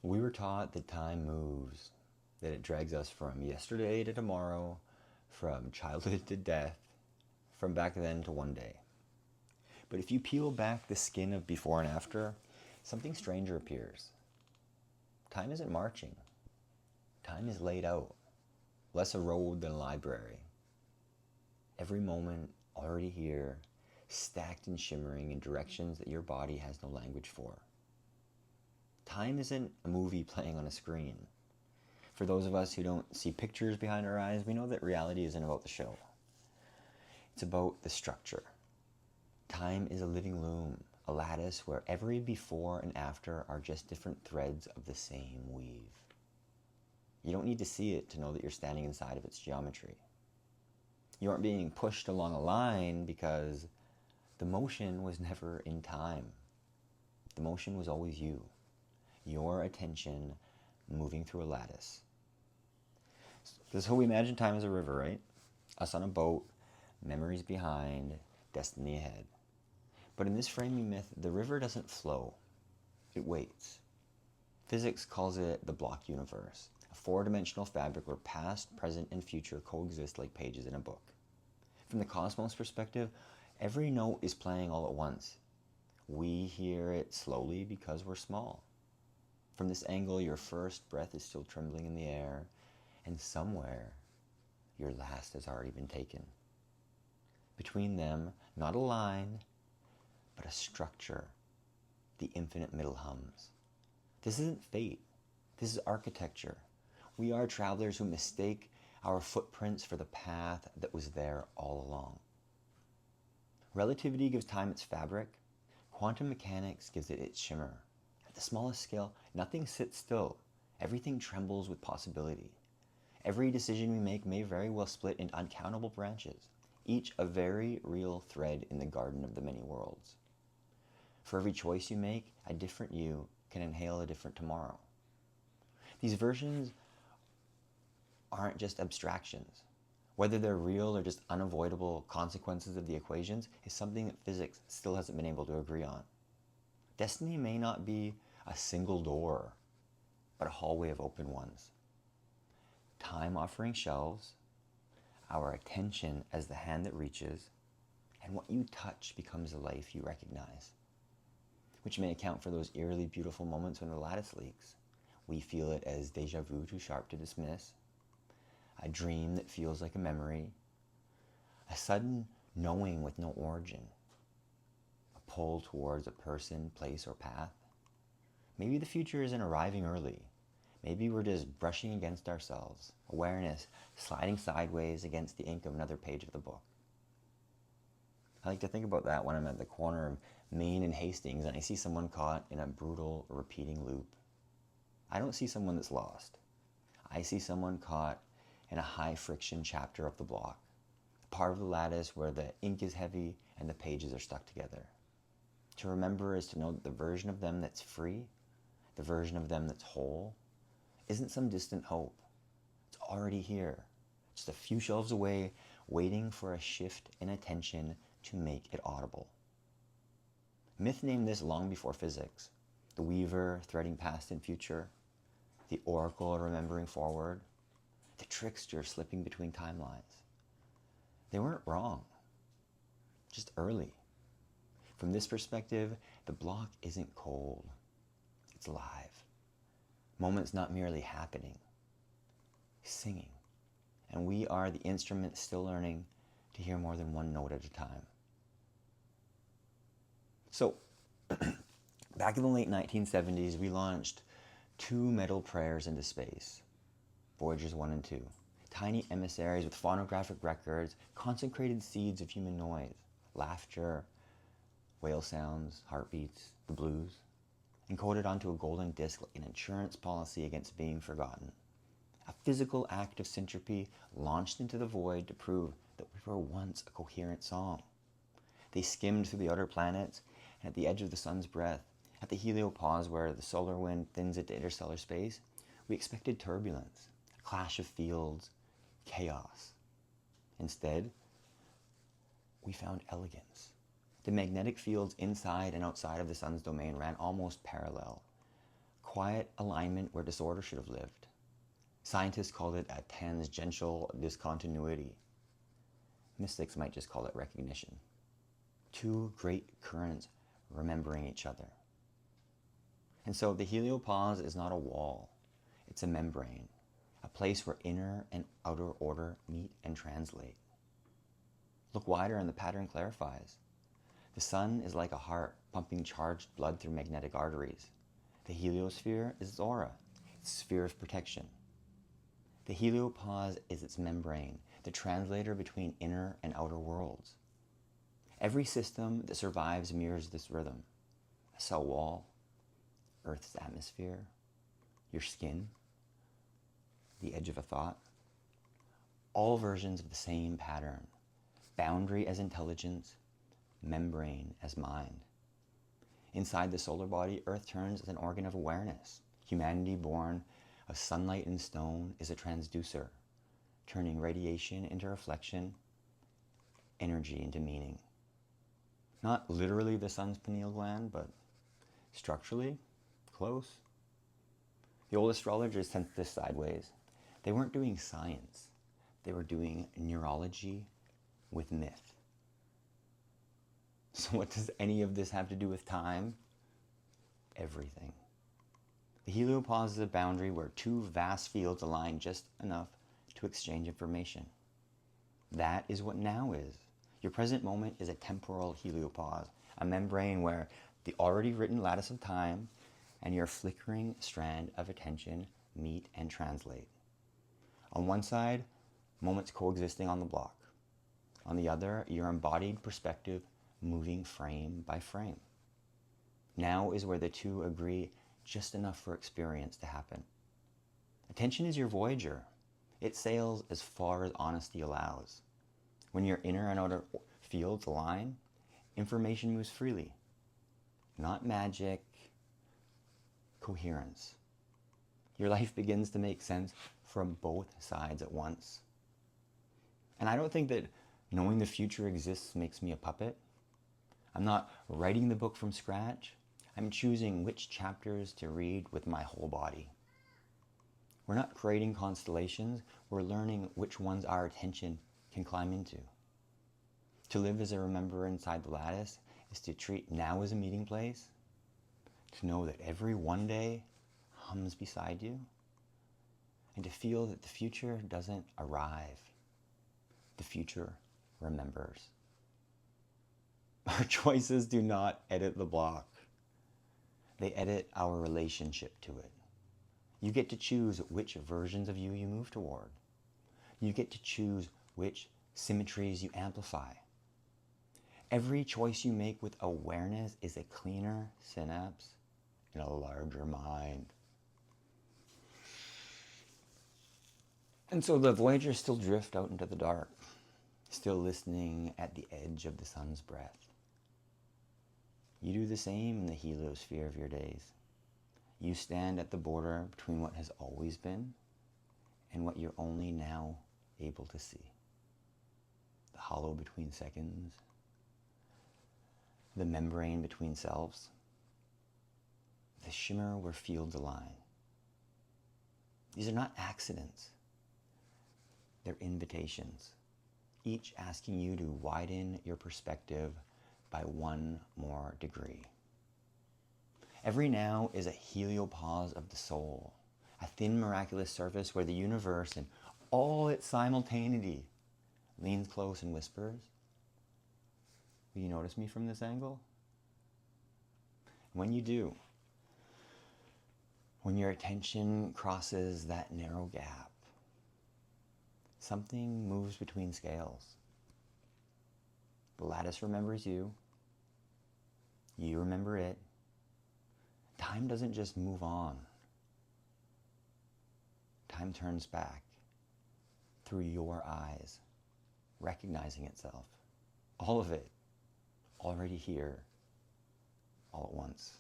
We were taught that time moves, that it drags us from yesterday to tomorrow, from childhood to death, from back then to one day. But if you peel back the skin of before and after, something stranger appears. Time isn't marching. Time is laid out, less a road than a library. Every moment already here, stacked and shimmering in directions that your body has no language for. Time isn't a movie playing on a screen. For those of us who don't see pictures behind our eyes, we know that reality isn't about the show. It's about the structure. Time is a living loom, a lattice where every before and after are just different threads of the same weave. You don't need to see it to know that you're standing inside of its geometry. You aren't being pushed along a line because the motion was never in time. The motion was always you, your attention moving through a lattice. So we imagine time as a river, right? Us on a boat, memories behind, destiny ahead. But in this framing myth, the river doesn't flow, it waits. Physics calls it the block universe, a four-dimensional fabric where past, present, and future coexist like pages in a book. From the cosmos perspective, every note is playing all at once. We hear it slowly because we're small. From this angle, your first breath is still trembling in the air, and somewhere, your last has already been taken. Between them, not a line, but a structure. The infinite middle hums. This isn't fate. This is architecture. We are travelers who mistake our footprints for the path that was there all along. Relativity gives time its fabric. Quantum mechanics gives it its shimmer. At the smallest scale, nothing sits still. Everything trembles with possibility. Every decision we make may very well split into uncountable branches, each a very real thread in the garden of the many worlds. For every choice you make, a different you can inhale a different tomorrow. These versions aren't just abstractions. Whether they're real or just unavoidable consequences of the equations is something that physics still hasn't been able to agree on. Destiny may not be a single door, but a hallway of open ones. Time offering shelves, our attention as the hand that reaches, and what you touch becomes the life you recognize, which may account for those eerily beautiful moments when the lattice leaks. We feel it as déjà vu too sharp to dismiss, a dream that feels like a memory, a sudden knowing with no origin, a pull towards a person, place, or path. Maybe the future isn't arriving early. Maybe we're just brushing against ourselves, awareness sliding sideways against the ink of another page of the book. I like to think about that when I'm at the corner of Main and Hastings and I see someone caught in a brutal, repeating loop. I don't see someone that's lost. I see someone caught in a high-friction chapter of the block, part of the lattice where the ink is heavy and the pages are stuck together. To remember is to know that the version of them that's free, the version of them that's whole, isn't some distant hope. It's already here, just a few shelves away, waiting for a shift in attention to make it audible. Myth named this long before physics. The weaver threading past and future, the oracle remembering forward, the trickster slipping between timelines. They weren't wrong, just early. From this perspective, the block isn't cold, it's live. Moments not merely happening, singing. And we are the instrument still learning to hear more than one note at a time. So, back in the late 1970s, we launched two metal prayers into space, Voyagers 1 and 2. Tiny emissaries with phonographic records, consecrated seeds of human noise, laughter, whale sounds, heartbeats, the blues, encoded onto a golden disc like an insurance policy against being forgotten. A physical act of Syntropy launched into the void to prove that we were once a coherent song. They skimmed through the outer planets, and at the edge of the sun's breath, at the heliopause where the solar wind thins into interstellar space, we expected turbulence, a clash of fields, chaos. Instead, we found elegance. The magnetic fields inside and outside of the sun's domain ran almost parallel, quiet alignment where disorder should have lived. Scientists called it a tangential discontinuity. Mystics might just call it recognition. Two great currents remembering each other. And so the heliopause is not a wall, it's a membrane, a place where inner and outer order meet and translate. Look wider and the pattern clarifies. The sun is like a heart pumping charged blood through magnetic arteries. The heliosphere is its aura, its sphere of protection. The heliopause is its membrane, the translator between inner and outer worlds. Every system that survives mirrors this rhythm. A cell wall, Earth's atmosphere, your skin, the edge of a thought. All versions of the same pattern. Boundary as intelligence, membrane as mind. Inside the solar body, Earth turns as an organ of awareness. Humanity born of sunlight and stone is a transducer, turning radiation into reflection, energy into meaning. Not literally the sun's pineal gland, but structurally, close. The old astrologers sent this sideways. They weren't doing science. They were doing neurology with myth. So what does any of this have to do with time? Everything. The heliopause is a boundary where two vast fields align just enough to exchange information. That is what now is. Your present moment is a temporal heliopause, a membrane where the already written lattice of time and your flickering strand of attention meet and translate. On one side, moments coexisting on the block. On the other, your embodied perspective moving frame by frame. Now is where the two agree just enough for experience to happen. Attention is your Voyager. It sails as far as honesty allows. When your inner and outer fields align, information moves freely. Not magic, coherence. Your life begins to make sense from both sides at once. And I don't think that knowing the future exists makes me a puppet. I'm not writing the book from scratch. I'm choosing which chapters to read with my whole body. We're not creating constellations, we're learning which ones our attention can climb into. To live as a rememberer inside the lattice is to treat now as a meeting place, to know that every one day hums beside you, and to feel that the future doesn't arrive. The future remembers. Our choices do not edit the block. They edit our relationship to it. You get to choose which versions of you move toward. You get to choose which symmetries you amplify. Every choice you make with awareness is a cleaner synapse in a larger mind. And so the Voyagers still drift out into the dark, still listening at the edge of the sun's breath. You do the same in the heliosphere of your days. You stand at the border between what has always been and what you're only now able to see. The hollow between seconds, the membrane between selves, the shimmer where fields align. These are not accidents. They're invitations, each asking you to widen your perspective by one more degree. Every now is a heliopause of the soul, a thin miraculous surface where the universe in all its simultaneity leans close and whispers, "Will you notice me from this angle?" When you do, when your attention crosses that narrow gap, something moves between scales. The lattice remembers you. You remember it. Time doesn't just move on. Time turns back through your eyes, recognizing itself. All of it already here, all at once.